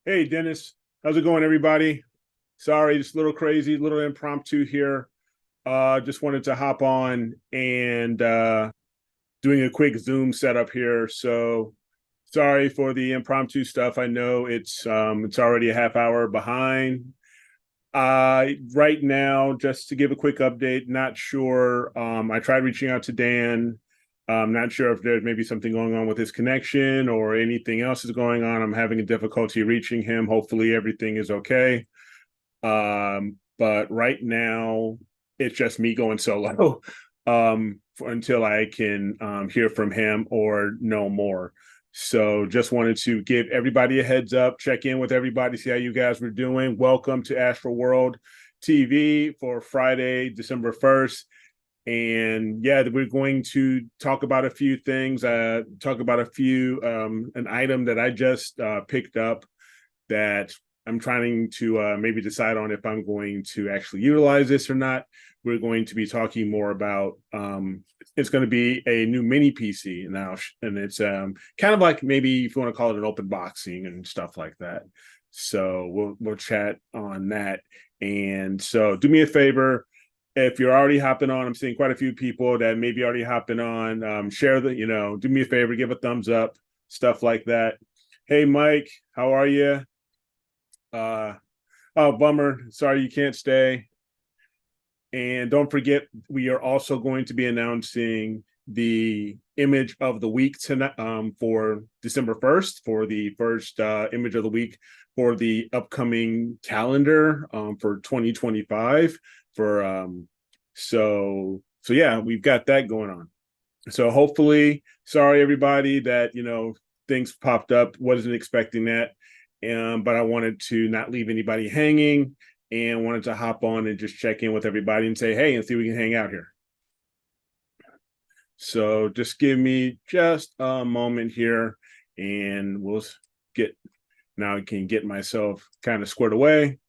Hey, Dennis. How's it going, everybody? Sorry, just a little crazy, a little impromptu here. Just wanted to hop on and doing a quick Zoom setup here. So sorry for the impromptu stuff. I know it's already a half hour behind. Right now, just to give a quick update, not sure. I tried reaching out to Dan. I'm not sure if there's maybe something going on with his connection or anything else is going on. I'm having a difficulty reaching him. Hopefully, everything is okay. But right now, it's just me going solo until I can hear from him or know more. So just wanted to give everybody a heads up, check in with everybody, see how you guys were doing. Welcome to AstroWorld TV for Friday, December 1st. And yeah, we're going to talk about a few things, talk about an item that I just picked up that I'm trying to maybe decide on if I'm going to actually utilize this or not. We're going to be talking more about it's going to be a new mini PC now, and it's kind of like maybe if you want to call it an open boxing and stuff like that. So we'll chat on that. And so do me a favor. If you're already hopping on, I'm seeing quite a few people that maybe already hopping on. Share do me a favor, give a thumbs up, stuff like that. Hey, Mike, how are you? Oh, bummer. Sorry you can't stay. And don't forget, we are also going to be announcing the image of the week tonight for December 1st for the first image of the week for the upcoming calendar for 2025 for so yeah, we've got that going on. So hopefully, sorry everybody that things popped up, wasn't expecting that. But I wanted to not leave anybody hanging and wanted to hop on and just check in with everybody and say, hey, and see if we can hang out here. So just give me just a moment here and we'll now I can get myself kind of squared away.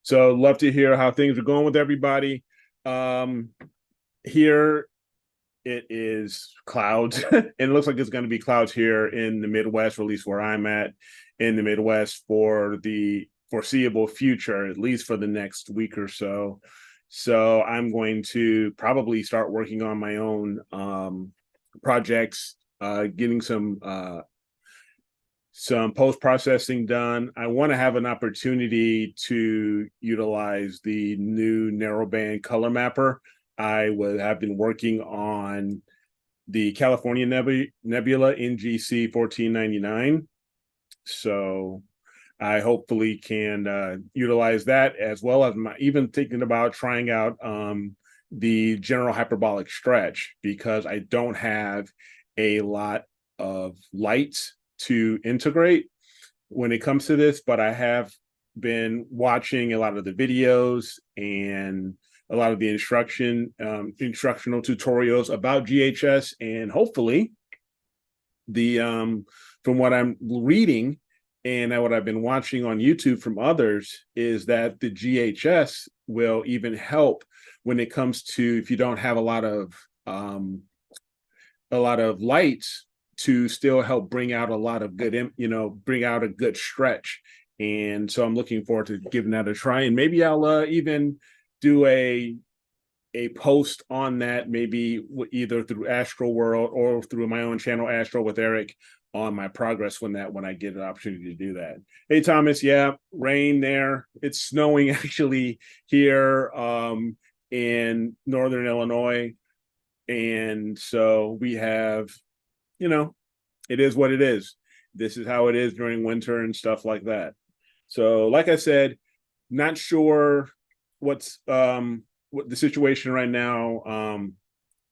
So love to hear how things are going with everybody. Here it is clouds. And it looks like it's going to be clouds here in the Midwest, or at least where I'm at in the Midwest for the foreseeable future, at least for the next week or so. So I'm going to probably start working on my own projects, getting some post-processing done. I want to have an opportunity to utilize the new narrowband color mapper. Have been working on the California Nebula NGC 1499. So I hopefully can utilize that, as well as even thinking about trying out the general hyperbolic stretch, because I don't have a lot of lights to integrate when it comes to this, but I have been watching a lot of the videos and a lot of the instructional tutorials about GHS, and hopefully from what I'm reading and what I've been watching on YouTube from others is that the GHS will even help when it comes to, if you don't have a lot of lights, to still help bring out a lot of good, bring out a good stretch. And so I'm looking forward to giving that a try, and maybe I'll even do a post on that, maybe either through AstroWorld or through my own channel, Astro with Eric, on my progress when I get an opportunity to do that. Hey, Thomas, yeah, rain there. It's snowing actually here in Northern Illinois. And so we have, it is what it is. This is how it is during winter and stuff like that. So like I said, not sure what the situation right now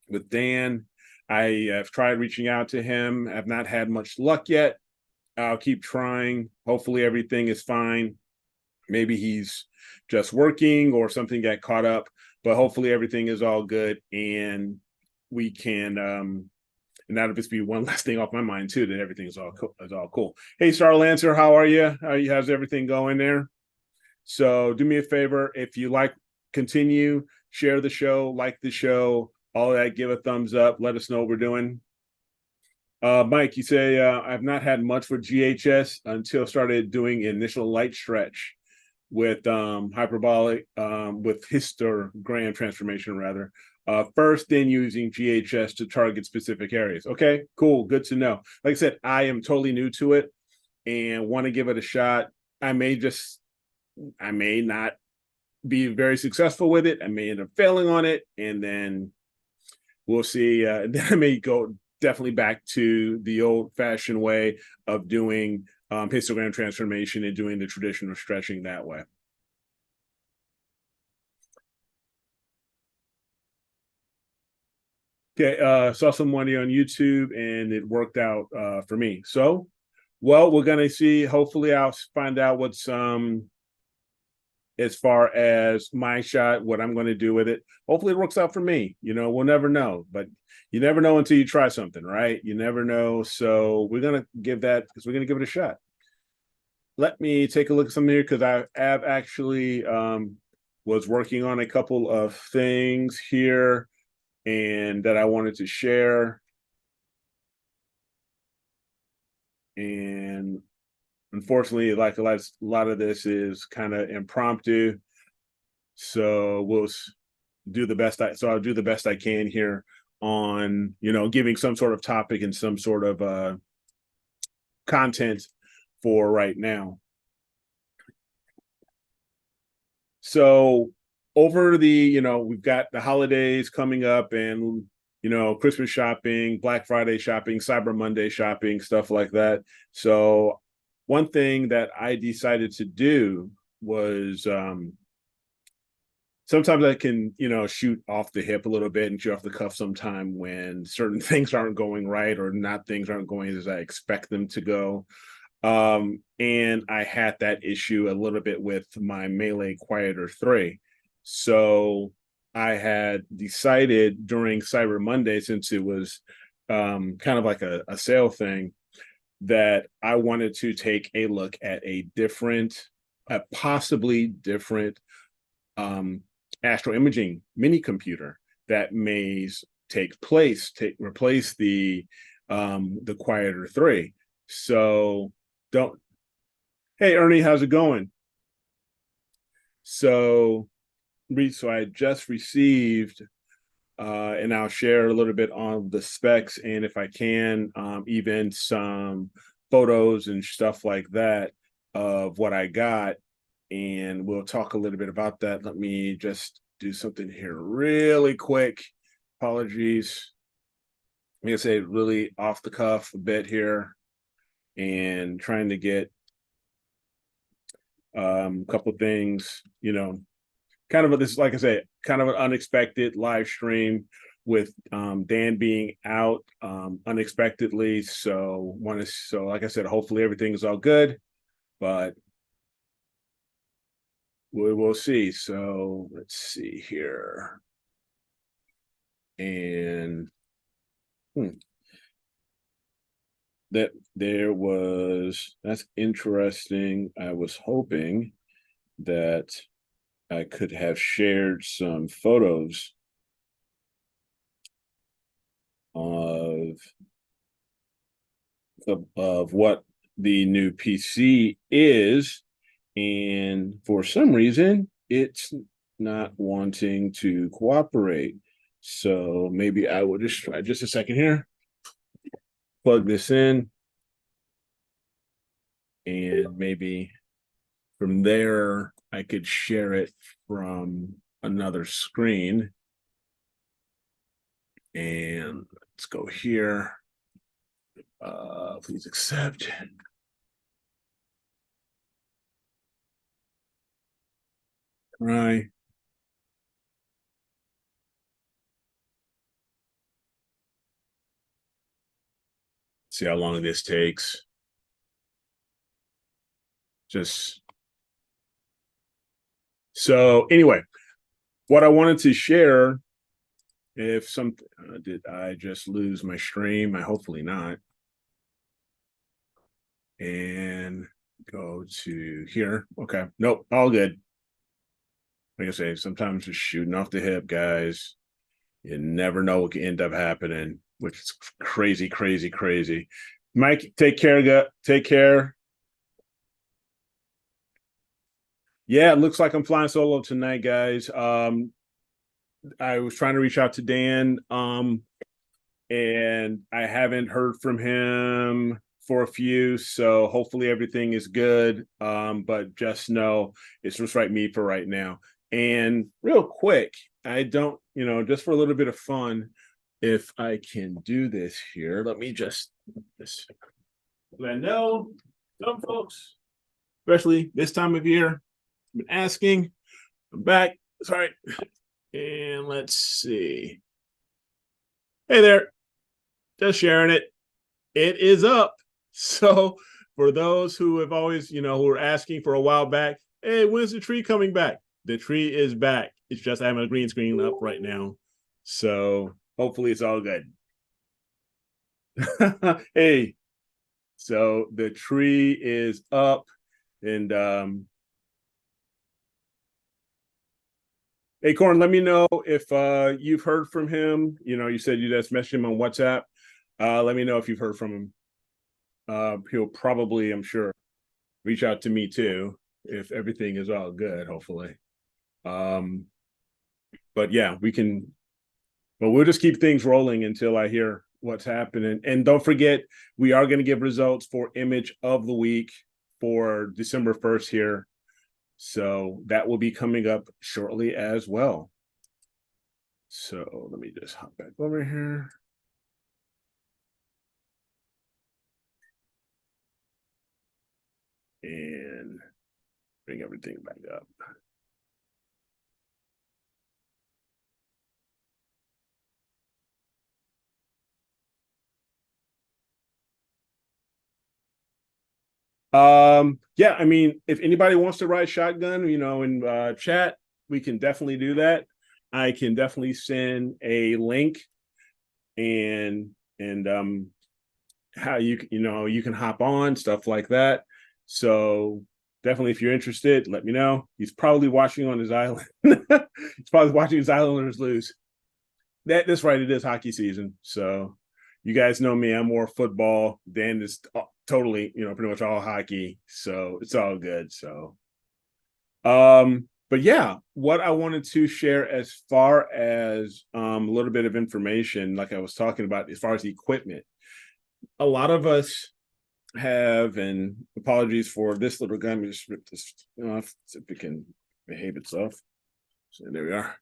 with Dan. I have tried reaching out to him. I've not had much luck yet. I'll keep trying. Hopefully everything is fine. Maybe he's just working or something got caught up, but hopefully everything is all good, and we can and that'll just be one last thing off my mind too, that everything is all cool. Hey, Star Lancer, how are you? How's everything going there? So do me a favor, if you continue, share the show, like the show, all that, give a thumbs up, let us know what we're doing. Mike, you say I've not had much for GHS until started doing initial light stretch with hyperbolic with histogram transformation rather. First, then using GHS to target specific areas. Okay, cool, good to know. Like I said, I am totally new to it and want to give it a shot. I may not be very successful with it. I may end up failing on it, and then we'll see. Then I may go definitely back to the old-fashioned way of doing histogram transformation and doing the traditional stretching that way. Okay, saw some money on YouTube and it worked out for me. So, well, we're gonna see. Hopefully, I'll find out what's as far as my shot, what I'm going to do with it. Hopefully, it works out for me. We'll never know, but you never know until you try something, right? You never know. So we're gonna give it a shot. Let me take a look at something here because I have actually was working on a couple of things here and that I wanted to share. And unfortunately, like a lot of this is kind of impromptu. So I'll do the best I can here on, giving some sort of topic and some sort of content for right now. So over we've got the holidays coming up and, Christmas shopping, Black Friday shopping, Cyber Monday shopping, stuff like that. So one thing that I decided to do was sometimes I can, shoot off the hip a little bit and shoot off the cuff sometime when certain things aren't going right or things aren't going as I expect them to go. And I had that issue a little bit with my Melee Quieter 3. So I had decided during Cyber Monday, since it was kind of like a sale thing, that I wanted to take a look at a possibly different astro imaging mini computer that may replace the Quieter 3. So don't hey Ernie, how's it going? So I just received and I'll share a little bit on the specs and if I can even some photos and stuff like that of what I got, and we'll talk a little bit about that. Let me just do something here really quick. Apologies. I'm gonna say really off the cuff a bit here and trying to get a couple things, kind of this, like I say, kind of an unexpected live stream with Dan being out unexpectedly. So like I said, hopefully everything is all good, but we will see. So let's see here. And that's interesting. I was hoping that I could have shared some photos of what the new PC is, and for some reason it's not wanting to cooperate. So maybe I will just try just a second here, plug this in, and maybe from there I could share it from another screen. And let's go here. Please accept. Right. See how long this takes. So anyway, what I wanted to share, if something did I just lose my stream? I hopefully not. And go to here. Okay. Nope, all good. Like I say, sometimes just shooting off the hip, guys. You never know what can end up happening. which is crazy, crazy, crazy. Mike, take care. Take care. Yeah, it looks like I'm flying solo tonight, guys. I was trying to reach out to Dan, and I haven't heard from him for a few, so hopefully everything is good. But just know it's just right me for right now. And real quick, I don't, just for a little bit of fun, if I can do this here, let me just this. I know some folks, especially this time of year, been asking. I'm back. Sorry. And let's see. Hey there. Just sharing it. It is up. So for those who have always, who were asking for a while back, hey, when's the tree coming back? The tree is back. It's just I have a green screen up right now. So hopefully it's all good. Hey, so the tree is up, and hey, Corn, let me know if you've heard from him. You said you just messaged him on WhatsApp. Let me know if you've heard from him. He'll probably, I'm sure, reach out to me too if everything is all good, hopefully. But yeah, we'll just keep things rolling until I hear what's happening. And don't forget, we are going to give results for image of the week for December 1st here. So that will be coming up shortly as well. So let me just hop back over here. And bring everything back up. Yeah, I mean, if anybody wants to ride shotgun, in chat, we can definitely do that. I can definitely send a link and how you can hop on, stuff like that. So definitely, if you're interested, let me know. He's probably watching on his island. He's probably watching his Islanders lose. That's right, it is hockey season. So you guys know me, I'm more football. Dan is totally, pretty much all hockey. So it's all good. So but yeah, what I wanted to share as far as a little bit of information, like I was talking about, as far as equipment, a lot of us have, and apologies for this little guy, let me just rip this off, see if it can behave itself. So there we are.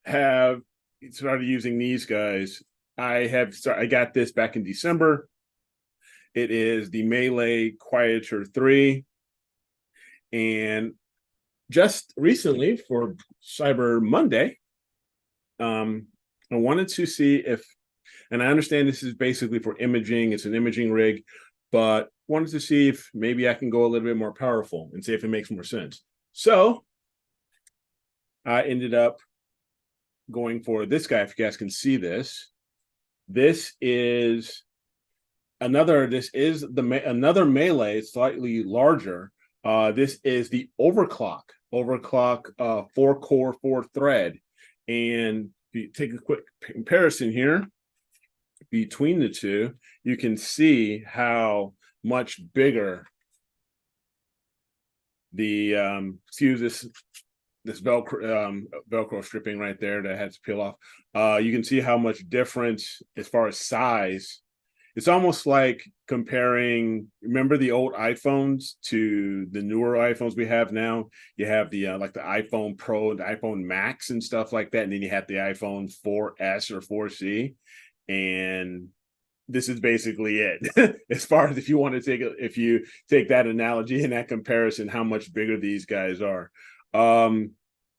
Have started using these guys. I got this back in December. It is the Melee Quieter 3. And just recently for Cyber Monday, I wanted to see if, and I understand this is basically for imaging, it's an imaging rig, but wanted to see if maybe I can go a little bit more powerful and see if it makes more sense. So I ended up going for this guy. If you guys can see this, this is another Melee, slightly larger. This is the overclock 4-core 4-thread. And if you take a quick comparison here between the two, you can see how much bigger the this Velcro stripping right there that had to peel off. You can see how much difference as far as size. It's almost like comparing, remember the old iPhones to the newer iPhones we have now? You have the like the iPhone Pro, the iPhone Max and stuff like that. And then you have the iPhone 4S or 4C. And this is basically it. As far as if you want to if you take that analogy and that comparison, how much bigger these guys are.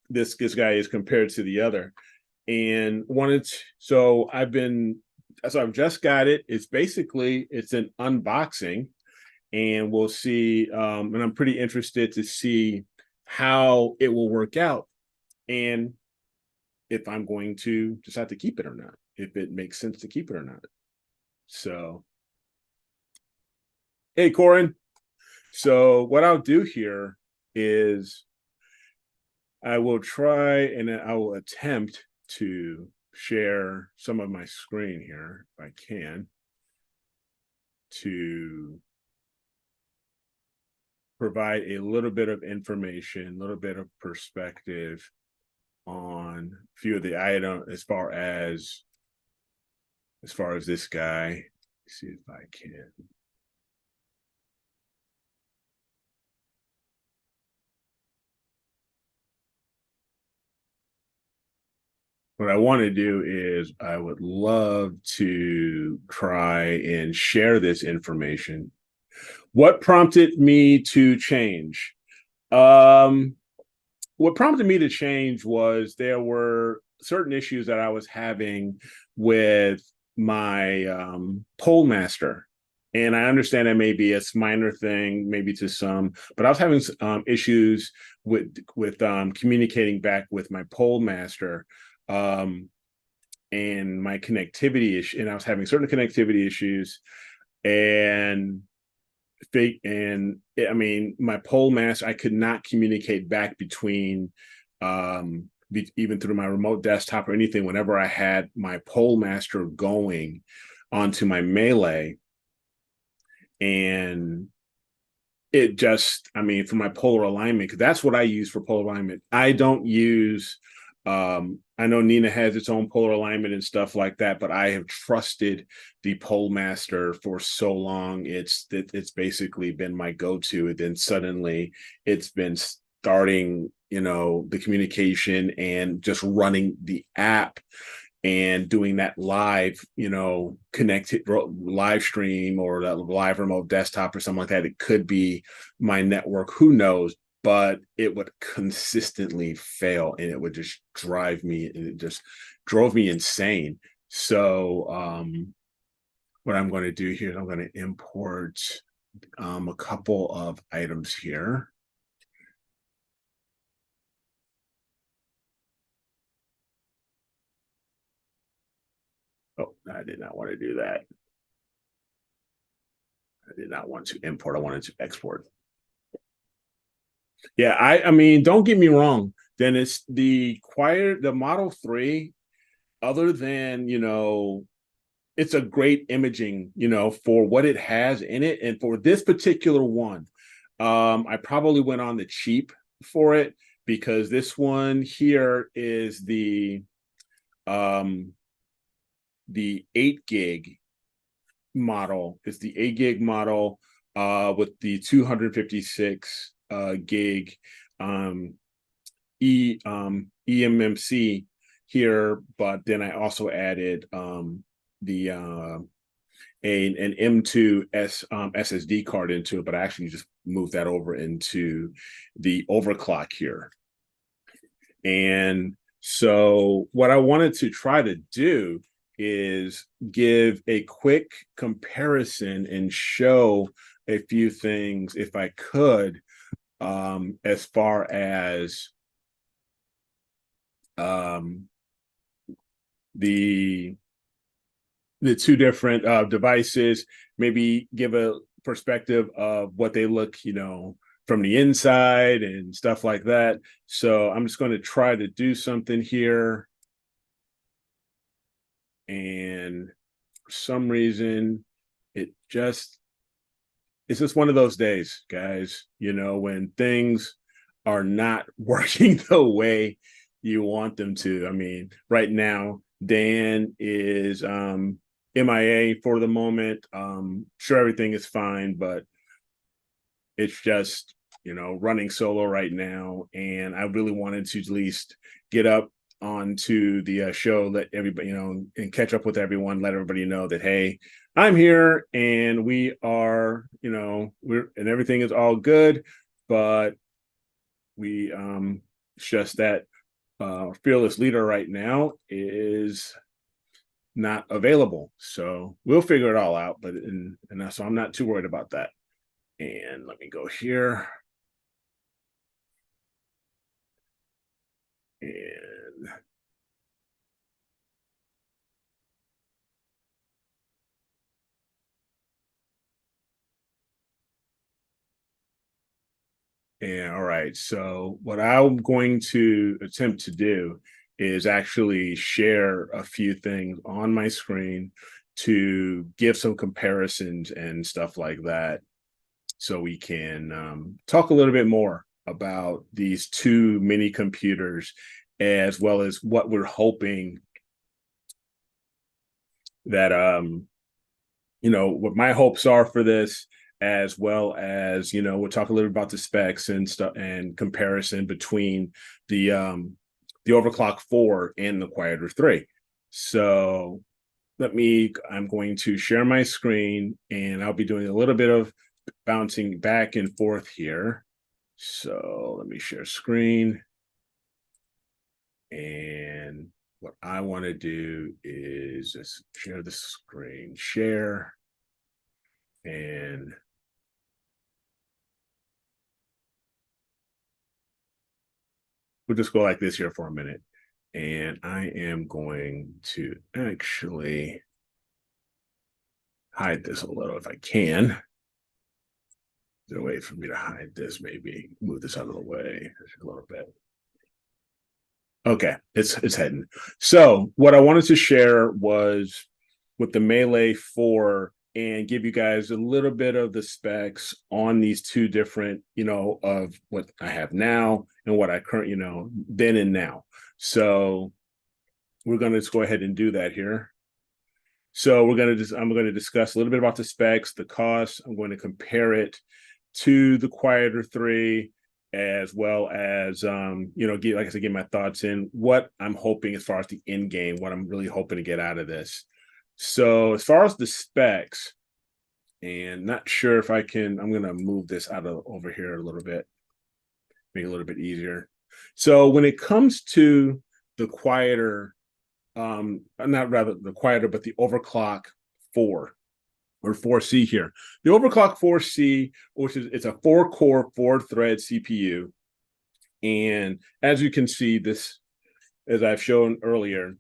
This guy is compared to the other. And I've just got it. It's an unboxing, and we'll see. And I'm pretty interested to see how it will work out, and if I'm going to decide to keep it or not, if it makes sense to keep it or not. So, hey, Corin. So what I'll do here is I will try and I will attempt to share some of my screen here if I can to provide a little bit of information, a little bit of perspective on a few of the items as far as this guy. Let's see if I can. What I want to do is I would love to try and share this information. What prompted me to change? Um, what prompted me to change was there were certain issues that I was having with my pole master. And I understand that may be a minor thing, maybe to some, but I was having issues with communicating back with my pole master, um, and my connectivity issue. And I was having certain connectivity issues, and I mean, my pole master, I could not communicate back between, even through my remote desktop or anything. Whenever I had my pole master going onto my Melee, and it just, I mean, for my polar alignment, because that's what I use for polar alignment. I don't use, I know Nina has its own polar alignment and stuff like that, but I have trusted the Pole Master for so long. It's basically been my go-to. And then suddenly it's been starting, the communication and just running the app and doing that live, connected live stream or that live remote desktop or something like that. It could be my network, who knows, but it would consistently fail and it would just drive me, and it just drove me insane. So what I'm going to do here is I'm going to import a couple of items here. Oh, I did not want to do that. I did not want to import. I wanted to export. Yeah, I mean, don't get me wrong, Dennis. The Model 3, other than, it's a great imaging, for what it has in it. And for this particular one, I probably went on the cheap for it, because this one here is the 8 gig model. It's the 8 gig model with the 256 gig eMMC here, but then I also added the an M2 SSD card into it, but I actually just moved that over into the overclock here. And so what I wanted to try to do is give a quick comparison and show a few things, if I could, as far as the two different devices, maybe give a perspective of what they look, from the inside and stuff like that. So I'm just going to try to do something here. And for some reason, it's just one of those days, guys, when things are not working the way you want them to. I mean, right now, Dan is MIA for the moment. Sure, everything is fine, but it's just, running solo right now. And I really wanted to at least get up onto the show, let everybody, and catch up with everyone, let everybody know that, hey, I'm here and we are, and everything is all good, but it's just that fearless leader right now is not available. So we'll figure it all out, but so I'm not too worried about that. And let me go here. And all right. So what I'm going to attempt to do is actually share a few things on my screen to give some comparisons and stuff like that, so we can talk a little bit more about these two mini computers, as well as what we're hoping that what my hopes are for this, as well as we'll talk a little bit about the specs and stuff and comparison between the overclock 4 and the quieter 3. So I'm going to share my screen, and I'll be doing a little bit of bouncing back and forth here. So let me share screen. And what I want to do is just share the screen, share, and we'll just go like this here for a minute. And I am going to actually hide this a little if I can. There's a way for me to hide this, maybe move this out of the way a little bit. Okay, it's heading. So what I wanted to share was with the Melee 4 and give you guys a little bit of the specs on these two different, of what I have now and what I currently, then and now. So we're going to just go ahead and do that here. So I'm going to discuss a little bit about the specs, the cost. I'm going to compare it to the quieter 3, as well as like I said, get my thoughts in what I'm hoping as far as the end game, what I'm really hoping to get out of this. So as far as the specs, and not sure if I'm going to move this out of over here a little bit, make it a little bit easier. So when it comes to the quieter, the quieter, but the overclock 4 or 4C here. The overclock 4C, it's a 4-core, 4-thread CPU. And as you can see, this, as I've shown earlier,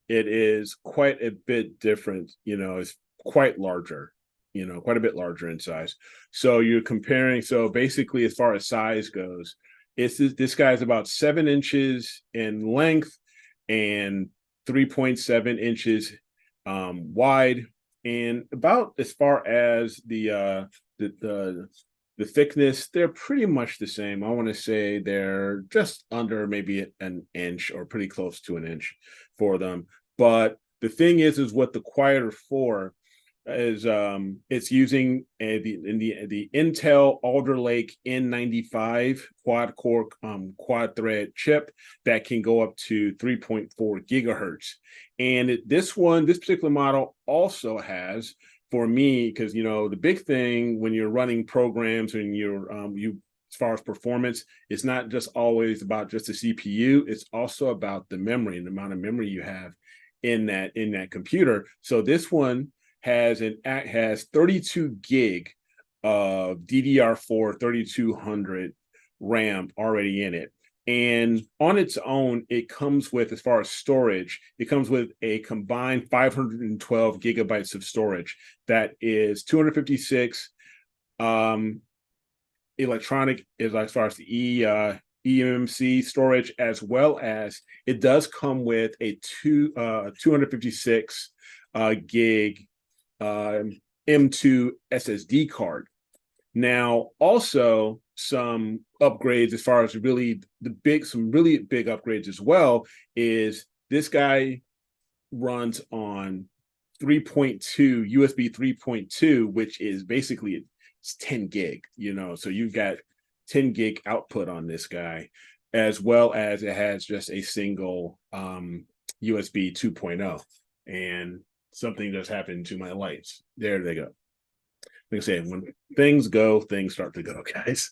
it is quite a bit different, it's quite larger, quite a bit larger in size. So you're comparing, so basically as far as size goes, this guy's about 7 inches in length and 3.7 inches wide, and about as far as the thickness, they're pretty much the same. I want to say they're just under maybe an inch or pretty close to an inch for them. But the thing is what the quieter 4 is, it's using the Intel Alder Lake N95 quad core quad thread chip that can go up to 3.4 gigahertz. And this particular model also has, for me, because the big thing when you're running programs and as far as performance, it's not just always about just the CPU, it's also about the memory and the amount of memory you have in that computer. So this one has 32 gig of DDR4 3200 RAM already in it. And on its own, it comes with, as far as storage, it comes with a combined 512 gigabytes of storage. That is 256 electronic, as far as the eMMC storage, as well as it does come with a 256 gig M2 SSD card. Now, also some upgrades as far as some really big upgrades as well, is this guy runs on 3.2 USB 3.2, which is basically it's 10 gig, so you've got 10 gig output on this guy, as well as it has just a single USB 2.0. And something just happened to my lights. There they go. Like I say, when things go, things start to go, guys.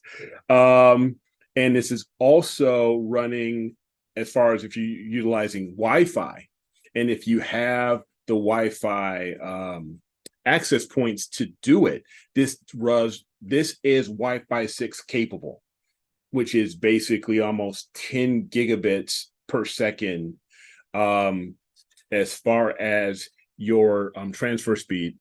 And this is also running, as far as if you're utilizing Wi-Fi, and if you have the Wi-Fi access points to do it, this is Wi-Fi 6 capable, which is basically almost 10 gigabits per second as far as your transfer speed.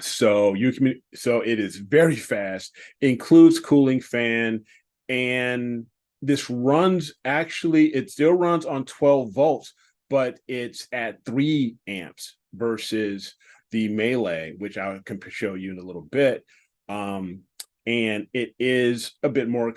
So it is very fast, includes cooling fan, and this runs, actually, it still runs on 12 volts, but it's at 3 amps versus the Melee, which I can show you in a little bit. And it is a bit more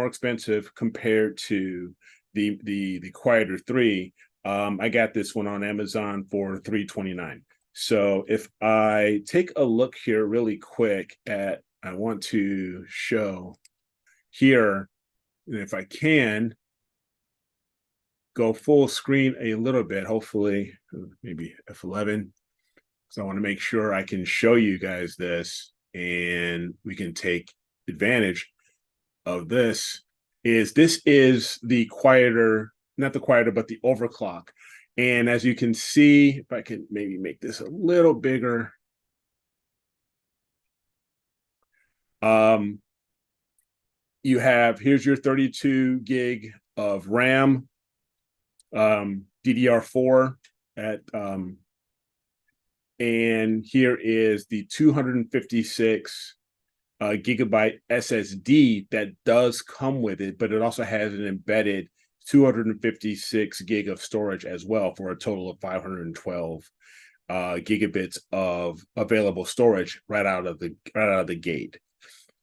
expensive compared to the Quieter 3. I got this one on Amazon for $329. So if I take a look here really quick at, I want to show here, and if I can go full screen a little bit, hopefully maybe F11, because I want to make sure I can show you guys this and we can take advantage of this. This is the Quieter, not the Quieter, but the overclock. And as you can see, if I can maybe make this a little bigger, you have, here's your 32 gig of RAM, DDR4 at, and here is the 256 gigabyte SSD that does come with it, but it also has an embedded 256 gig of storage as well, for a total of 512 gigabits of available storage right out of the gate.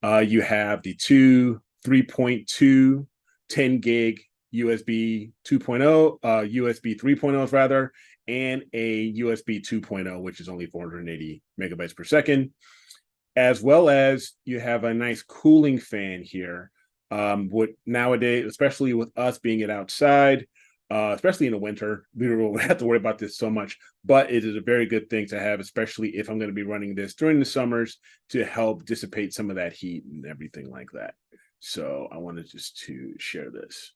You have the two 3.2 10 gig USB 2.0, USB 3.0s rather, and a USB 2.0, which is only 480 megabytes per second, as well as you have a nice cooling fan here. What nowadays, especially with us being it outside, especially in the winter, we don't have to worry about this so much, but it is a very good thing to have, especially if I'm going to be running this during the summers to help dissipate some of that heat and everything like that. So I wanted just to share this.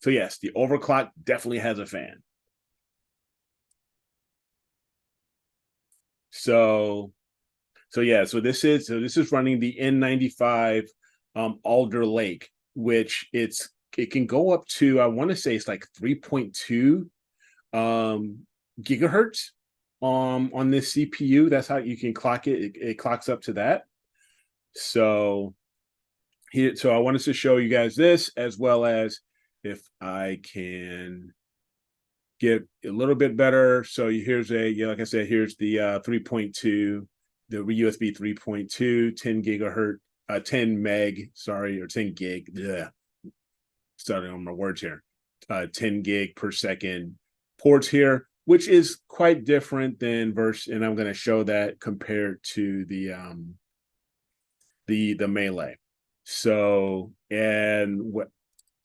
So yes, the overclock definitely has a fan. So this is running the N95 Alder Lake, which it can go up to, I want to say it's like 3.2 gigahertz on this CPU. That's how you can clock it. It clocks up to that. So I wanted to show you guys this, as well as if I can get a little bit better. So here's like I said, here's the 3.2, the USB 3.2, 10 gigahertz, 10 meg, sorry, or 10 gig. Yeah, starting on my words here. 10 gig per second ports here, which is quite different than and I'm going to show that compared to the Melee. So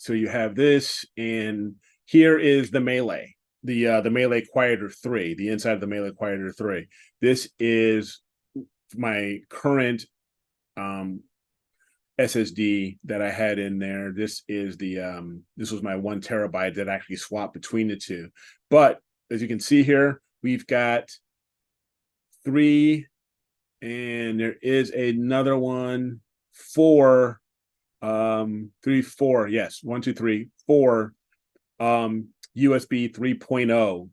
you have this, and here is the Melee, the Melee Quieter 3, the inside of the Melee Quieter 3. This is my current SSD that I had in there. This is this was my 1 terabyte that actually swapped between the two. But as you can see here, we've got 3, and there is another one, 4, 3, 4, yes, 1, 2, 3, 4 USB 3.0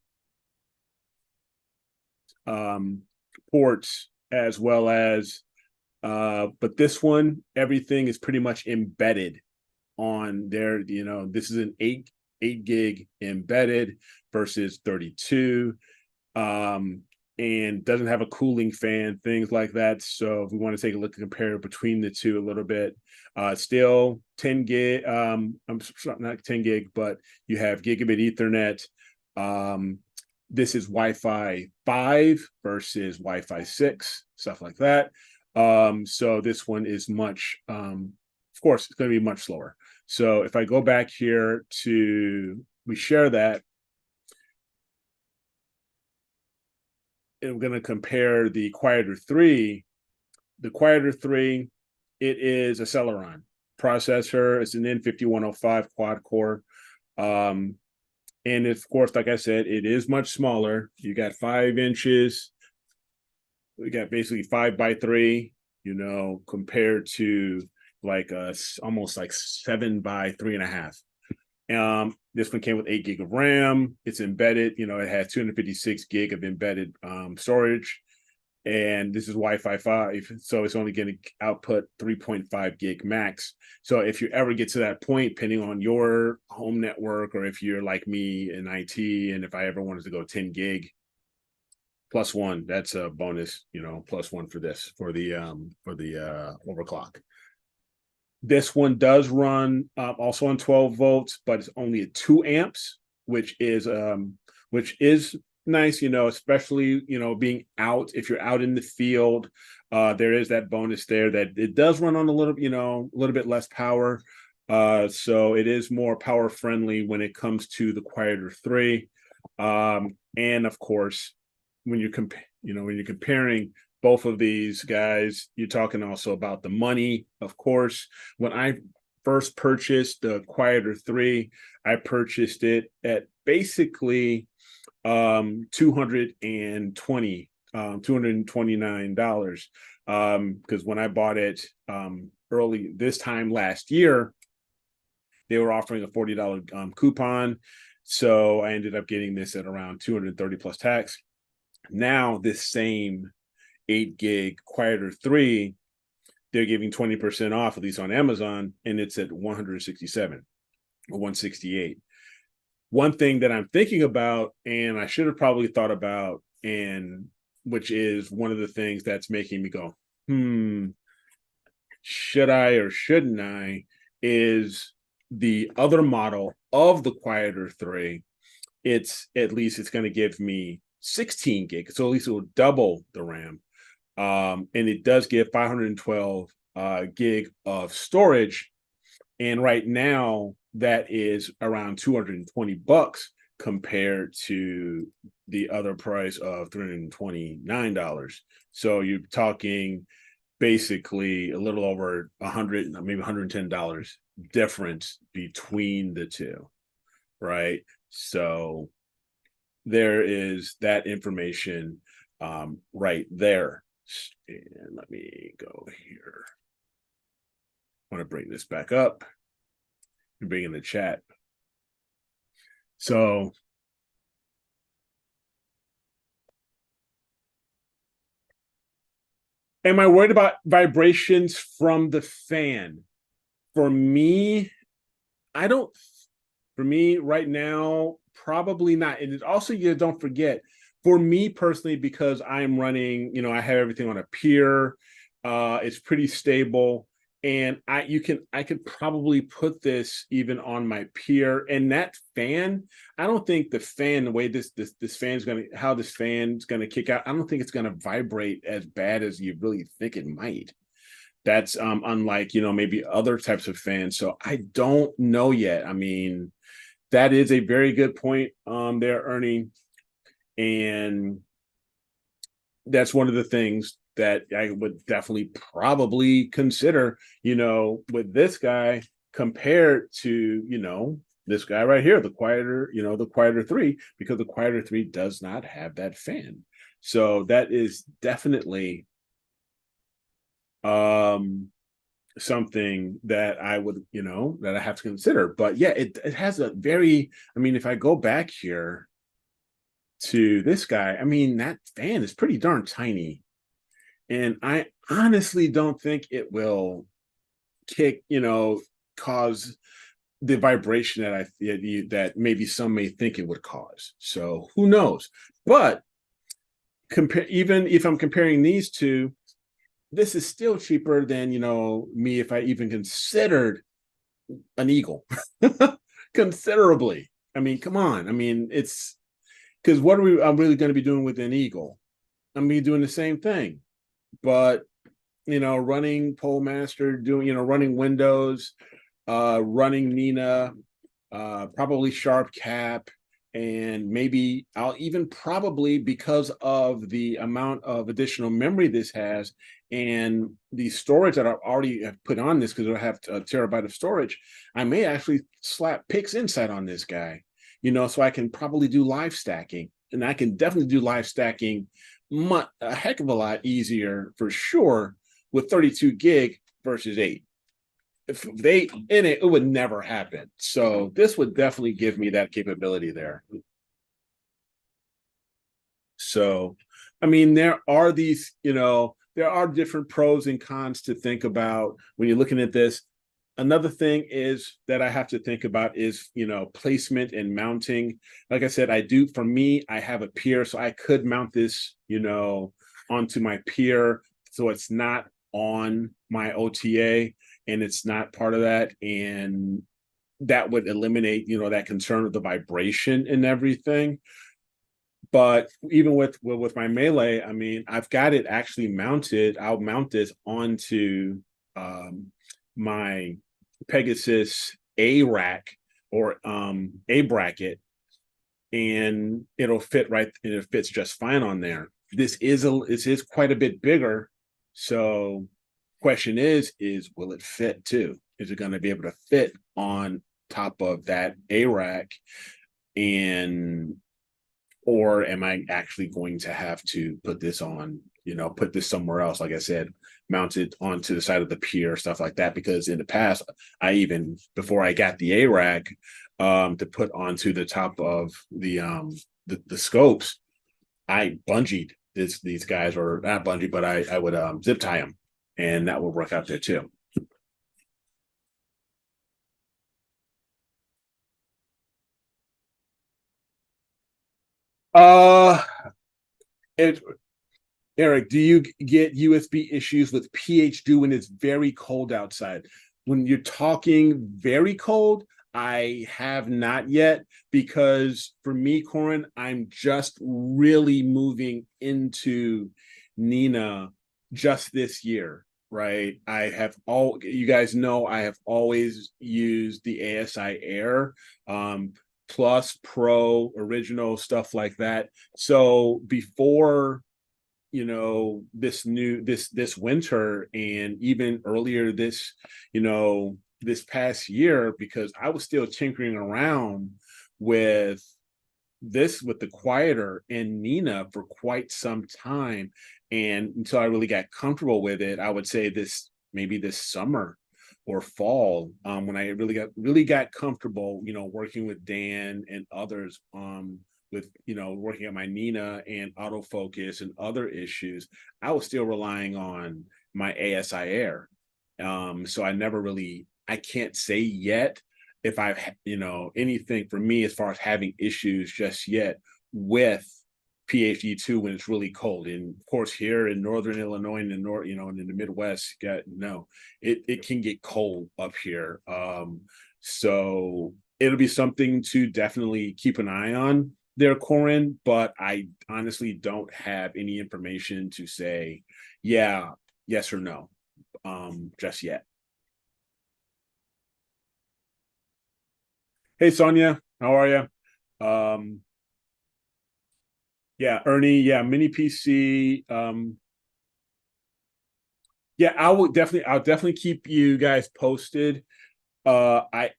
ports, as well as but this one, everything is pretty much embedded on there. This is an 8 gig embedded versus 32, and doesn't have a cooling fan, things like that. So if we want to take a look and compare between the two a little bit, still 10 gig, I'm not 10 gig, but you have gigabit Ethernet. This is Wi-Fi 5 versus Wi-Fi 6, stuff like that. So this one is much, of course, it's going to be much slower. So if I go back here we share that, and we're going to compare the Quieter 3. The Quieter 3, it is a Celeron processor. It's an N5105 quad core. And of course, like I said, it is much smaller. You got 5 inches. We got basically 5 by 3, compared to like almost like 7 by 3.5. This one came with 8 gig of RAM. It's embedded. It has 256 gig of embedded storage, and this is Wi-Fi 5, so it's only going to output 3.5 gig max. So if you ever get to that point, depending on your home network, or if you're like me in IT, and if I ever wanted to go 10 gig plus one, that's a bonus, plus one for this, for the overclock. This one does run also on 12 volts, but it's only at 2 amps, which is nice, especially, being out. If you're out in the field, there is that bonus there that it does run on a little bit less power. So it is more power friendly when it comes to the Quieter 3. And of course, when you're comparing both of these guys, you're talking also about the money. Of course, when I first purchased the Quieter 3, I purchased it at basically $229, because when I bought it early this time last year, they were offering a $40 coupon, so I ended up getting this at around $230 plus tax. Now this same 8 gig Quieter 3, they're giving 20% off, at least on Amazon, and it's at $167 or $168. One thing that I'm thinking about, and I should have probably thought about, and which is one of the things that's making me go, should I or shouldn't I, is the other model of the Quieter 3. It's going to give me 16 gig, so at least it will double the RAM. And it does give 512 gig of storage. And right now that is around $220 compared to the other price of $329. So you're talking basically a little over $100, maybe $110 difference between the two, right? So there is that information right there. And let me go here. I want to bring this back up and bring in the chat. So am I worried about vibrations from the fan? For me, for me right now, probably not. And it also, don't forget, for me personally, because I'm running, I have everything on a pier, it's pretty stable. And I could probably put this even on my pier, and that fan, I don't think the fan, the way this fan's how this fan's gonna kick out, I don't think it's gonna vibrate as bad as you really think it might. That's unlike, maybe other types of fans. So I don't know yet. I mean, that is a very good point there, Ernie. And that's one of the things that I would definitely probably consider, with this guy compared to, this guy right here, the Quieter, the Quieter 3, because the Quieter 3 does not have that fan. So that is definitely something that I would, that I have to consider. But yeah, it has a very, if I go back here to this guy, that fan is pretty darn tiny. And I honestly don't think it will cause the vibration that maybe some may think it would cause. So who knows? But even if I'm comparing these two, this is still cheaper than, me if I even considered an Eagle considerably. Come on. It's because what I'm really going to be doing with an Eagle? I'm going to be doing the same thing. But running PoleMaster, running Windows, running Nina, probably Sharp Cap, and maybe I'll even probably, because of the amount of additional memory this has and the storage that I already have put on this, because it'll have a terabyte of storage, I may actually slap Pix Insight on this guy, so I can probably do live stacking, and I can definitely do live stacking a heck of a lot easier for sure with 32 gig versus 8. If they in it, it would never happen. So this would definitely give me that capability there. So I mean, there are these, there are different pros and cons to think about when you're looking at this. Another thing is that I have to think about is, placement and mounting. Like I said, for me, I have a pier, so I could mount this, onto my pier. So it's not on my OTA and it's not part of that. And that would eliminate, that concern of the vibration and everything. But even with my Melee, I mean, I've got it actually mounted. I'll mount this onto my Pegasus A rack or A bracket, and it'll fit right, and it fits just fine on there. This is quite a bit bigger. So question is will it fit too? Is it going to be able to fit on top of that A rack? And or am I actually going to have to put this on, put this somewhere else, like I said, mount it onto the side of the pier, stuff like that? Because in the past, before I got the A rack, to put onto the top of the scopes, I bungeed these guys, or not bungee, but I would zip tie them, and that would work out there too. Uh, it Eric, do you get USB issues with PhD when it's very cold outside? When you're talking very cold, I have not yet, because for me, Corin, I'm just really moving into Nina just this year, right? You guys know, I have always used the ASI Air, Plus, Pro, Original, stuff like that. So before, this winter, and even earlier this past year, because I was still tinkering around with with the quieter and Nina for quite some time, and until I really got comfortable with it, I would say maybe this summer or fall, when I really got comfortable, working with Dan and others, with working at my Nina and autofocus and other issues. I was still relying on my ASI Air. So I can't say yet if I've anything for me as far as having issues just yet with PhD2 when it's really cold. And of course, here in northern Illinois and and in the Midwest, it can get cold up here. So it'll be something to definitely keep an eye on there, Corin, but I honestly don't have any information to say, yeah, yes or no, just yet. Hey, Sonia, how are you? Yeah, Ernie, yeah, mini PC. Yeah, I'll definitely keep you guys posted. Uh, I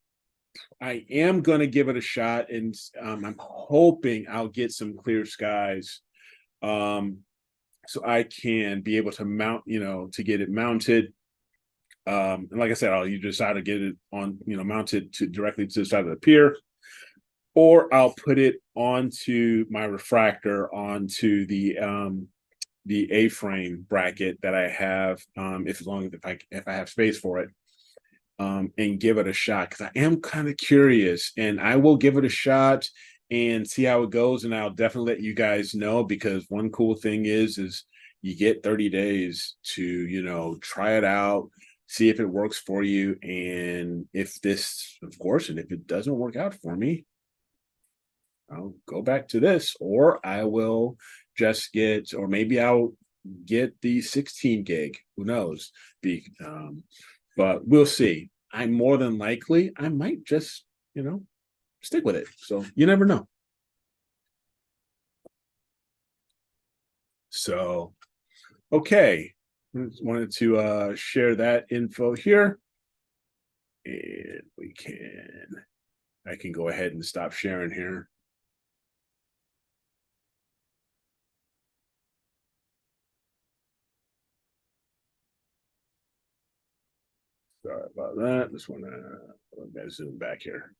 I am gonna give it a shot, and I'm hoping I'll get some clear skies, um, so I can be able to to get it mounted. And like I said, I'll either decide to get it on, mounted to directly to the side of the pier, or I'll put it onto my refractor onto the A-frame bracket that I have, if as long as if I have space for it, and give it a shot, because I am kind of curious, and I will give it a shot and see how it goes, and I'll definitely let you guys know, because one cool thing is you get 30 days to try it out, see if it works for you, and if this, of course, and if it doesn't work out for me, I'll go back to this, or I will or maybe I'll get the 16 gig. Who knows? But we'll see. I'm more than likely, I might just, stick with it. So you never know. So, okay. Just wanted to share that info here. And I can go ahead and stop sharing here. Sorry about that. Just want to zoom back here.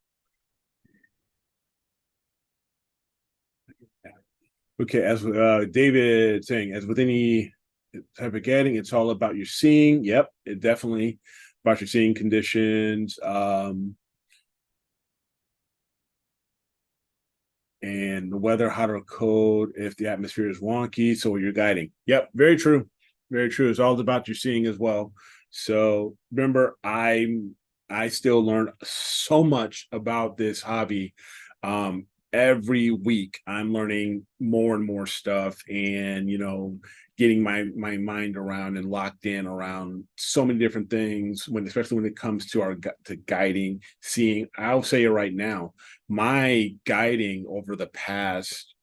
Okay, as David saying, as with any type of guiding, it's all about your seeing. Yep, it definitely about your seeing conditions. And the weather, how to code if the atmosphere is wonky. So you're guiding. Yep, very true. Very true. It's all about your seeing as well. So remember, I still learn so much about this hobby. Every week I'm learning more and more stuff, and getting my mind around and locked in around so many different things, especially when it comes to to guiding, seeing. I'll say it right now, my guiding over the past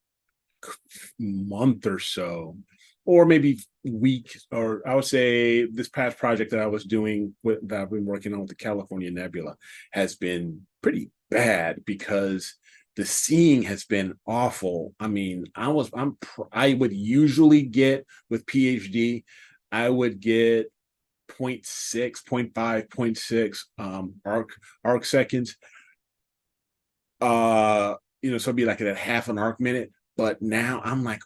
month or so, or maybe week, or I would say this past project that I was doing that I've been working on with the California Nebula has been pretty bad because the seeing has been awful. I mean, I would usually get with PhD, I would get 0.6, 0.5, 0.6 arc seconds. So it'd be like at a half an arc minute. But now I'm like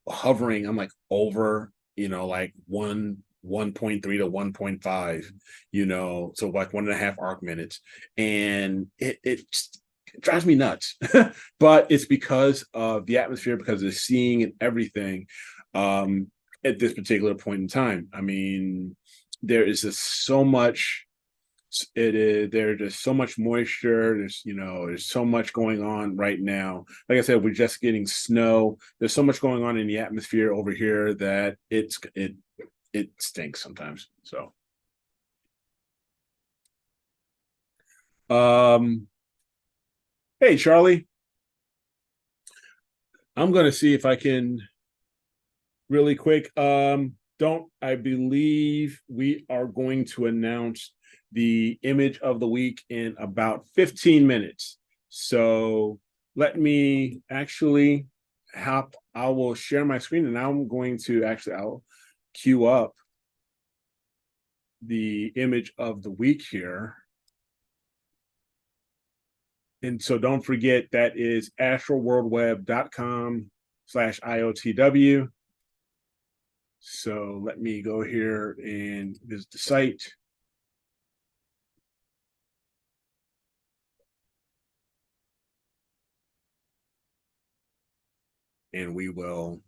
hovering, I'm like over, like 1.3 to 1.5, so like 1.5 arc minutes. And it drives me nuts. But it's because of the atmosphere, because of the seeing and everything. At this particular point in time, I mean, there is just so much. There's just so much moisture. There's so much going on right now. Like I said, we're just getting snow. There's so much going on in the atmosphere over here that it stinks sometimes. So um hey Charlie, I'm gonna see if I can really quick. Don't I believe we are going to announce the image of the week in about 15 minutes. So let me actually I will share my screen, and I'm going to I'll queue up the image of the week here. And so don't forget, that is astroworldweb.com/IOTW. So let me go here and visit the site. And we will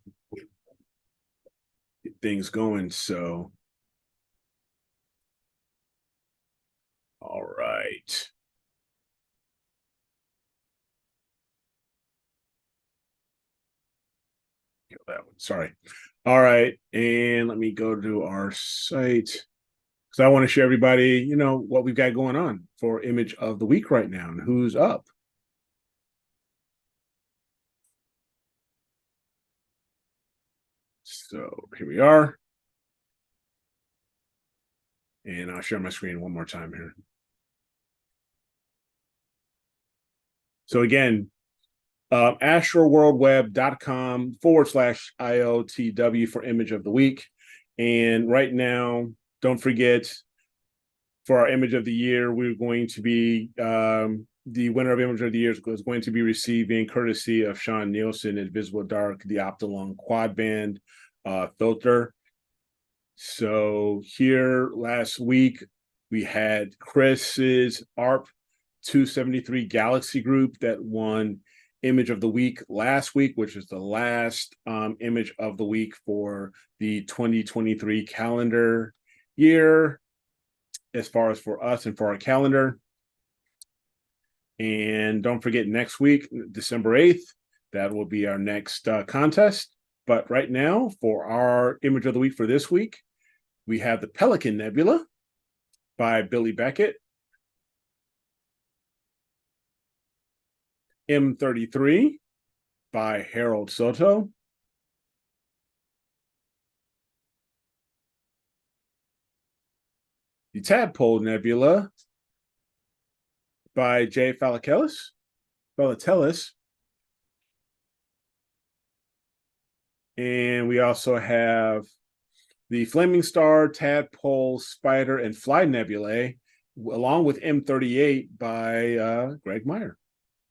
get things going. So, all right. That one. Sorry. All right. And let me go to our site, because I want to share everybody, what we've got going on for image of the week right now and who's up. So here we are. And I'll share my screen one more time here. So again, astroworldweb.com/IOTW for image of the week. And right now, don't forget, for our image of the year, we're going to be the winner of image of the year is going to be receiving, courtesy of Sean Nielsen, Invisible Dark, the Optilong quad band filter. So here last week we had Chris's ARP 273 Galaxy group that won image of the week last week, which is the last image of the week for the 2023 calendar year, as far as for us and for our calendar. And don't forget, next week, December 8th, that will be our next contest. But right now, for our image of the week for this week, we have the Pelican Nebula by Billy Beckett, M33 by Harold Soto, the Tadpole Nebula by Jay Philatellis. And we also have the Flaming Star, Tadpole, Spider, and Fly Nebulae, along with M38 by Greg Meyer.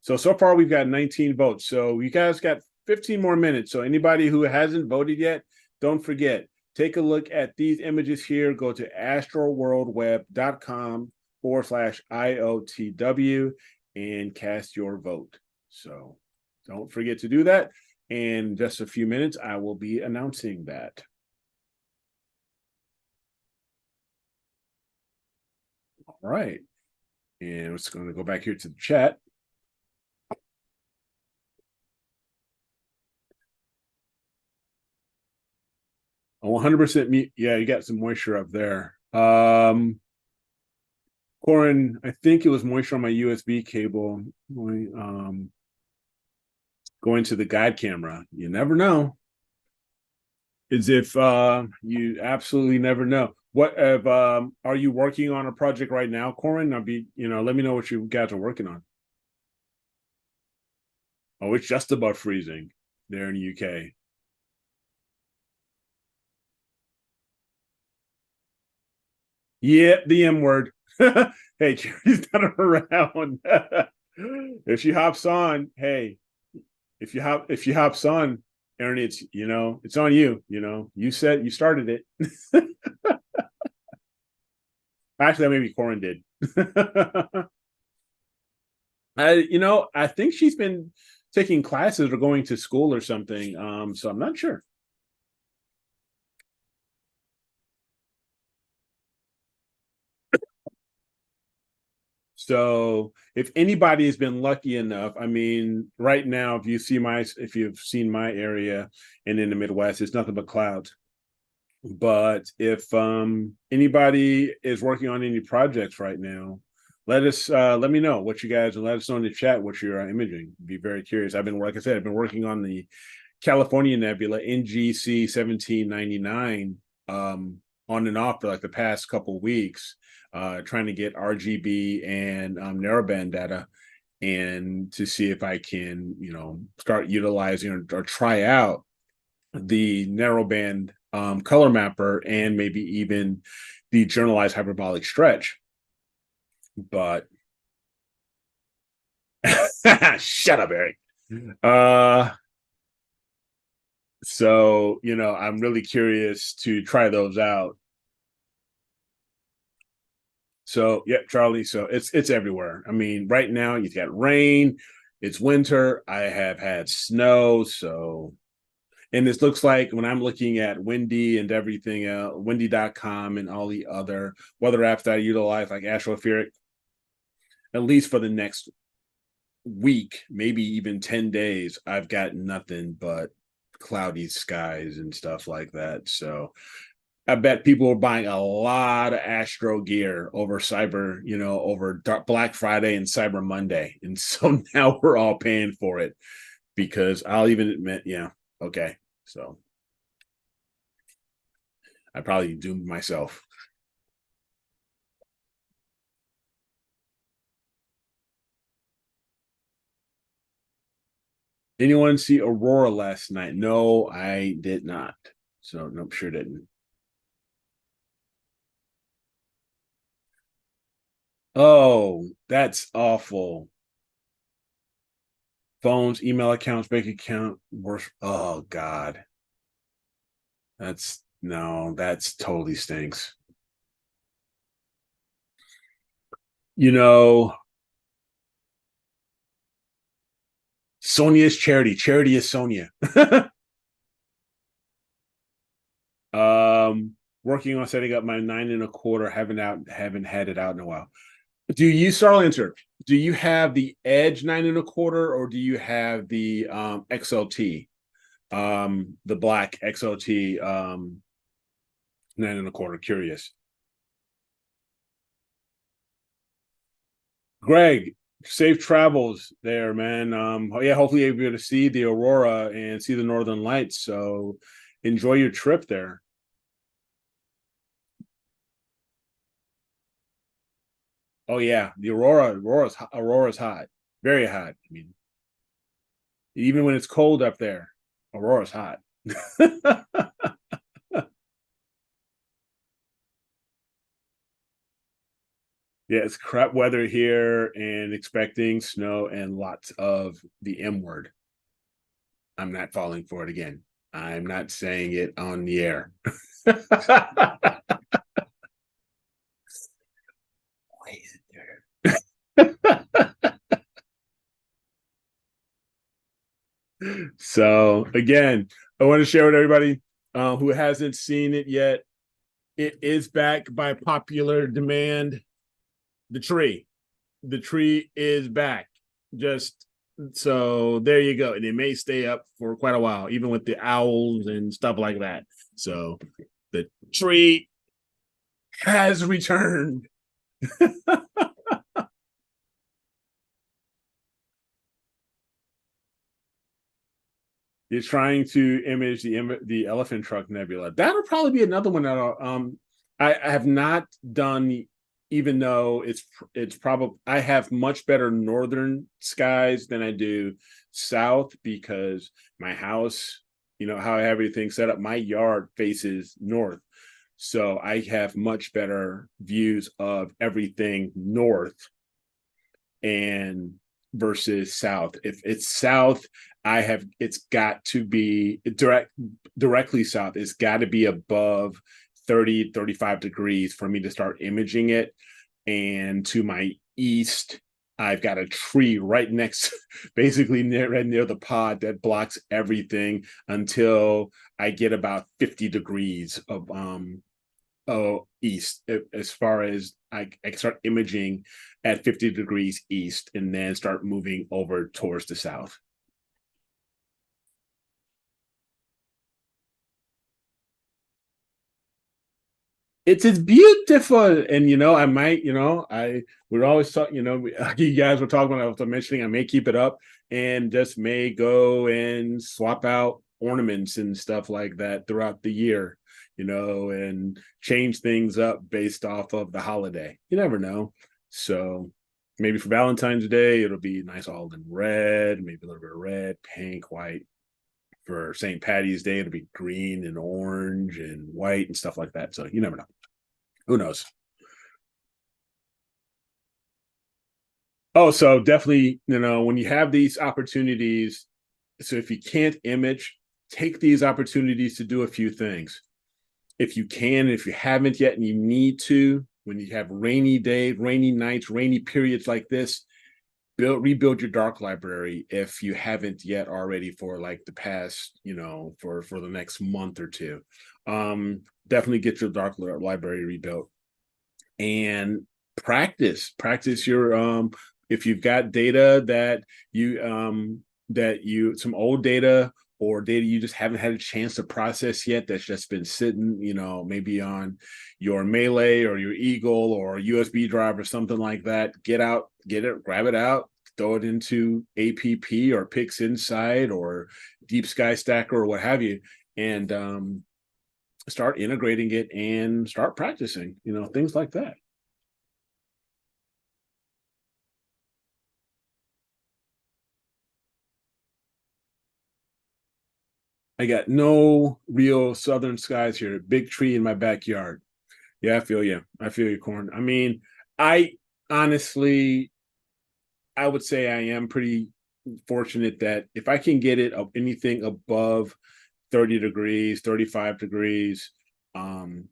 So far we've got 19 votes. So you guys got 15 more minutes. So anybody who hasn't voted yet, don't forget, take a look at these images here. Go to astroworldweb.com/IOTW and cast your vote. So don't forget to do that. In just a few minutes, I will be announcing that. All right. And we're just going to go back here to the chat. 100%. Yeah, you got some moisture up there. Corin, I think it was moisture on my USB cable going to the guide camera. You never know. As if you absolutely never know. What are you working on a project right now, Corin? Let me know what you guys are working on. Oh, it's just about freezing there in the UK. Yeah, the M word. Hey, Charity's not around. If she hops on, hey, if she hops on, Aaron, it's on you. You started it. Actually, maybe Corin did. I think she's been taking classes or going to school or something. So I'm not sure. So if anybody has been lucky enough, I mean, right now, if you've seen my area and in the Midwest, it's nothing but clouds. But if anybody is working on any projects right now, let me know what you guys, and let us know in the chat what you're imaging. Be very curious. Like I said, I've been working on the California Nebula NGC 1799 on and off for like the past couple of weeks, trying to get RGB and narrowband data, and to see if I can, start utilizing or try out the narrowband color mapper and maybe even the generalized hyperbolic stretch. But shut up, Eric. So I'm really curious to try those out. So yeah, Charlie. So it's everywhere. I mean, right now you've got rain, it's winter. I have had snow, so and this looks like when I'm looking at Windy and everything else, windy.com and all the other weather apps that I utilize, like Astropheric, at least for the next week, maybe even 10 days, I've got nothing but cloudy skies and stuff like that. So I bet people are buying a lot of Astro gear over over Black Friday and Cyber Monday. And so now we're all paying for it, because I'll even admit, okay. So I probably doomed myself. Anyone see Aurora last night? No, I did not. So nope, sure didn't. Oh, that's awful. Phones, email accounts, bank account, worse. Oh God. That's totally stinks. Sonia is Charity. Charity is Sonia. Working on setting up my 9 1/4. Haven't had it out in a while. Do you, Starlancer? Do you have the Edge 9 1/4, or do you have the XLT, the black XLT 9 1/4? Curious. Greg, safe travels there, man. Yeah, hopefully you'll be able to see the aurora and see the northern lights. So enjoy your trip there. Oh yeah, the aurora's hot, very hot. I mean, even when it's cold up there, aurora's hot. Yeah, it's crap weather here and expecting snow and lots of the M word. I'm not falling for it again. I'm not saying it on the air. So again, I want to share with everybody who hasn't seen it yet. It is back by popular demand. The tree. The tree is back. Just so there you go. And it may stay up for quite a while, even with the owls and stuff like that. So the tree has returned. You're trying to image the Elephant Truck Nebula. That'll probably be another one that I have not done, even though it's probably I have much better northern skies than I do south because my house, how I have everything set up, my yard faces north. So I have much better views of everything north and versus south. If it's south, it's got to be directly south. It's got to be above 30, 35 degrees for me to start imaging it. And to my east, I've got a tree right next, basically right near the pod that blocks everything until I get about 50 degrees of east, as far as I can start imaging at 50 degrees east and then start moving over towards the south. It's beautiful, and I might, I would always talk, you guys were talking about, I was mentioning I may keep it up and just may go and swap out ornaments and stuff like that throughout the year, and change things up based off of the holiday. You never know. So maybe for Valentine's Day, it'll be nice all in red, maybe a little bit of red, pink, white. For St. Patty's Day, it'll be green and orange and white and stuff like that. So you never know. Who knows? Oh, so definitely, when you have these opportunities, so if you can't image, take these opportunities to do a few things. If you can, if you haven't yet and you need to, when you have rainy days, rainy nights, rainy periods like this, rebuild your dark library if you haven't yet already for like the past, for the next month or two. Definitely get your dark library rebuilt and practice your if you've got data that you some old data or data you just haven't had a chance to process yet that's just been sitting, maybe on your Melee or your Eagle or USB drive or something like that. Get it, grab it out, throw it into APP or PixInsight or Deep Sky Stacker or what have you, and start integrating it and start practicing, things like that. I got no real southern skies here. Big tree in my backyard. Yeah, I feel you. I feel you, Corn. I mean, I honestly, I would say I am pretty fortunate that if I can get it of anything above 30 degrees, 35 degrees, um,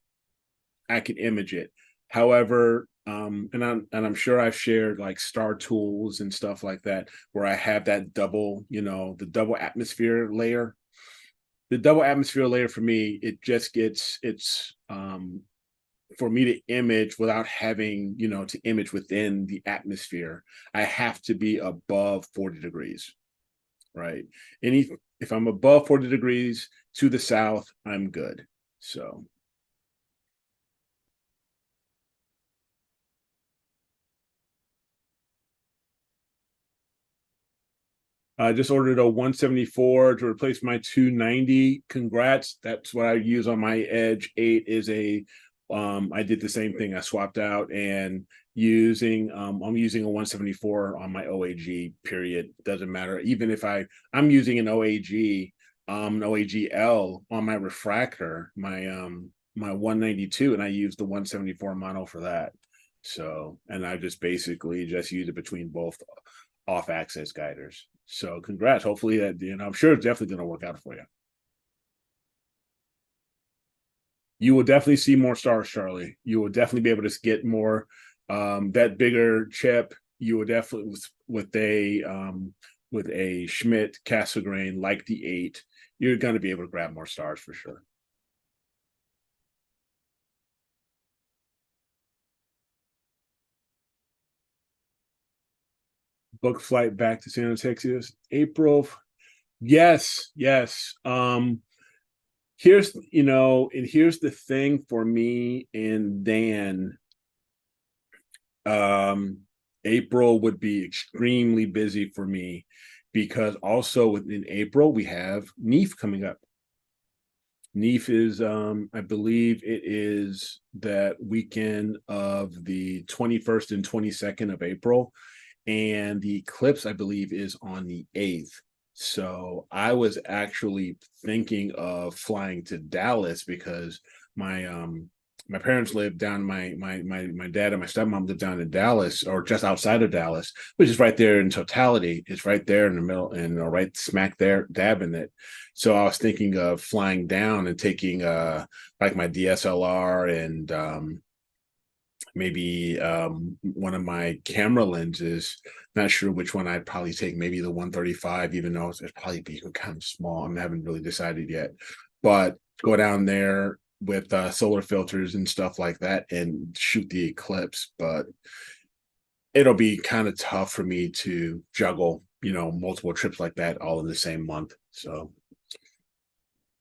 I can image it. However, and I'm sure I've shared like star tools and stuff like that where I have that double, the double atmosphere layer. The double atmosphere layer for me, it just gets it's for me to image without having, to image within the atmosphere, I have to be above 40 degrees, right? If I'm above 40 degrees to the south, I'm good. So I just ordered a 174 to replace my 290. Congrats. That's what I use on my Edge 8 is I did the same thing. I swapped out and I'm using a 174 on my OAG period. Doesn't matter. Even if I'm using an OAG, an OAG-L on my refractor, my 192, and I use the 174 mono for that. So, and I just basically just use it between both off-axis guiders. So congrats. Hopefully that, I'm sure it's definitely going to work out for you. You will definitely see more stars, Charlie. You will definitely be able to get more. That bigger chip, you will definitely with a Schmidt Cassegrain like the 8, you're going to be able to grab more stars for sure. Book flight back to San Texas, April. Yes, yes. Here's and here's the thing for me and Dan. April would be extremely busy for me because also within April we have NEAF coming up. NEAF is I believe it is that weekend of the 21st and 22nd of April, and the eclipse I believe is on the 8th. So I was actually thinking of flying to Dallas because my parents live down, my dad and my stepmom live down in Dallas, or just outside of Dallas, which is right there in totality. It's right there in the middle, and right smack there, dab in it. So I was thinking of flying down and taking like my DSLR and maybe one of my camera lenses. Not sure which one I'd probably take. Maybe the 135, even though it's probably be kind of small. I haven't really decided yet, but go down there with solar filters and stuff like that and shoot the eclipse. But it'll be kind of tough for me to juggle, multiple trips like that all in the same month. So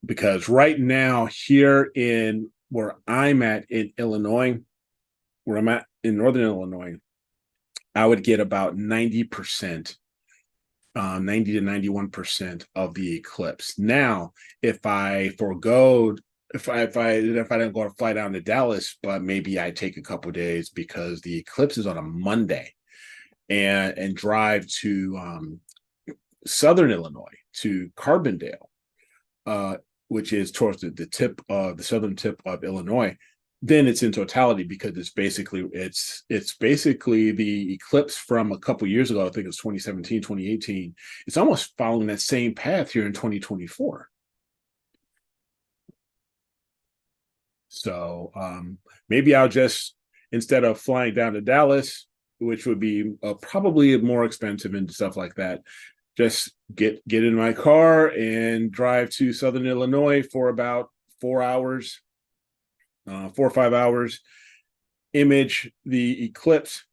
because right now here in where I'm at in Illinois, where I'm at in Northern Illinois, I would get about 90%, 90 to 91% of the eclipse. Now, if I forego, if I didn't go to fly down to Dallas, but maybe I take a couple days because the eclipse is on a Monday, and drive to Southern Illinois to Carbondale, which is towards the tip of the southern tip of Illinois. Then it's in totality because it's basically the eclipse from a couple years ago. I think it was 2017, 2018. It's almost following that same path here in 2024. So maybe I'll just, instead of flying down to Dallas, which would be probably more expensive and stuff like that, just get in my car and drive to Southern Illinois for about 4 hours, 4 or 5 hours, image the eclipse,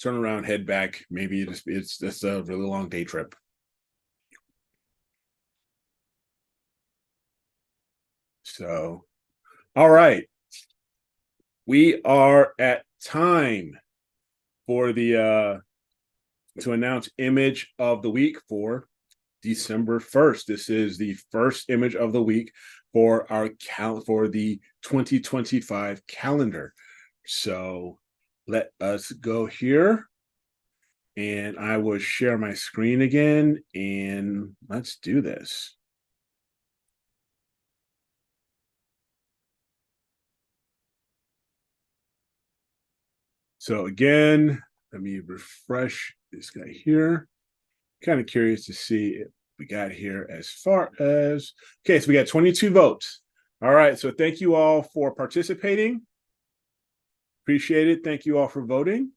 turn around, head back. Maybe it's just a really long day trip. So, all right, we are at time for the to announce image of the week for December 1st. This is the first image of the week for our for the 2025 calendar. So let us go here, and I will share my screen again, and let's do this. So again, let me refresh this guy here. Kind of curious to see if we got here as far as, okay, so we got 22 votes. All right, so thank you all for participating. Appreciate it. Thank you all for voting.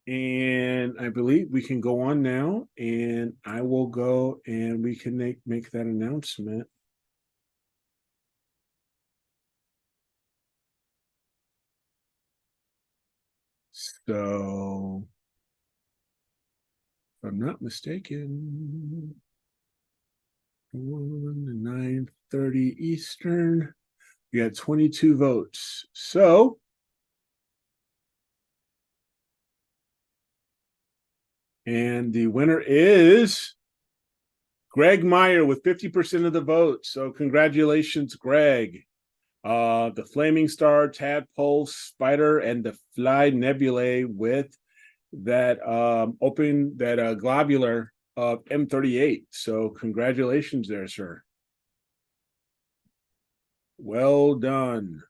And I believe we can go on now, and I will go and we can make that announcement. So, if I'm not mistaken, 9:30 Eastern, we got 22 votes. So, and the winner is Greg Meyer with 50% of the vote. So congratulations, Greg. The Flaming Star, Tadpole, Spider, and the Fly Nebulae with that globular of M38. So congratulations there, sir. Well done.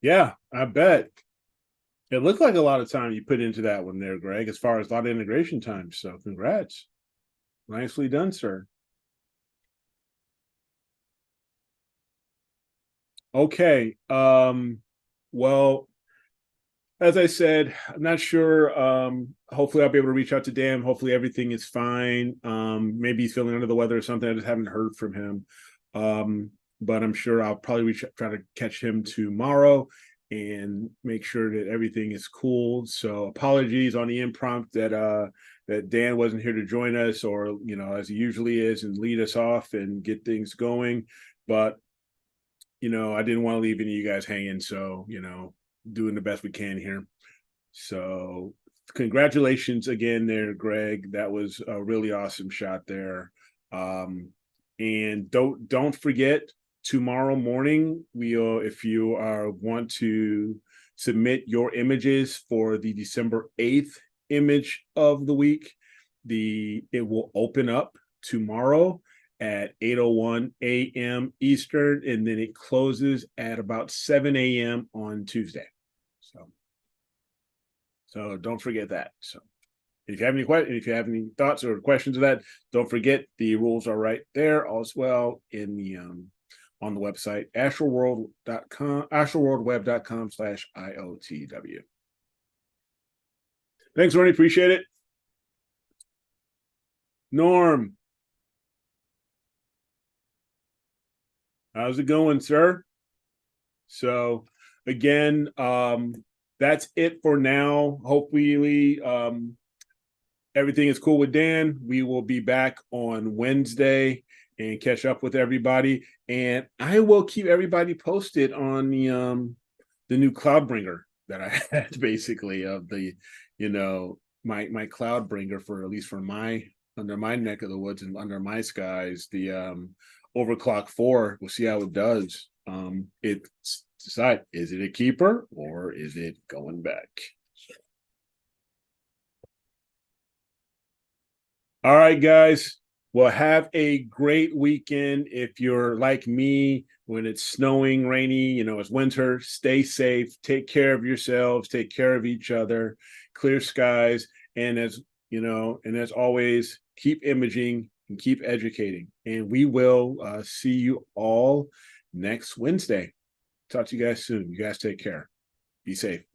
Yeah, I bet. It looked like a lot of time you put into that one there, Greg, as far as a lot of integration time. So congrats. Nicely done, sir. Okay. Well, as I said, I'm not sure. Hopefully I'll be able to reach out to Dan. Hopefully everything is fine. Maybe he's feeling under the weather or something. I just haven't heard from him. Um, but I'm sure I'll probably try to catch him tomorrow and make sure that everything is cool. So apologies on the impromptu that Dan wasn't here to join us, or as he usually is, and lead us off and get things going. But I didn't want to leave any of you guys hanging. So, doing the best we can here. So, congratulations again there, Greg. That was a really awesome shot there. And don't forget, tomorrow morning, if you want to submit your images for the December 8th image of the week, it will open up tomorrow at 8:01 a.m. Eastern, and then it closes at about 7 a.m. on Tuesday. So don't forget that. So if you have any questions, if you have any thoughts or questions of that, don't forget the rules are right there as well in the on the website astroworld.com, astroworldweb.com/IOTW. Thanks, Ronnie. Appreciate it. Norm, how's it going, sir? So again, that's it for now. Hopefully, everything is cool with Dan. We will be back on Wednesday and catch up with everybody. And I will keep everybody posted on the new Cloudbringer that I had, basically, of the, my Cloudbringer, for at least for under my neck of the woods and under my skies, the Overclock 4. We'll see how it does. It's decide, is it a keeper or is it going back? All right, guys. Well, have a great weekend. If you're like me, when it's snowing, rainy, it's winter, stay safe, take care of yourselves, take care of each other, clear skies. And as always, keep imaging and keep educating. And we will see you all next Wednesday. Talk to you guys soon. You guys take care. Be safe.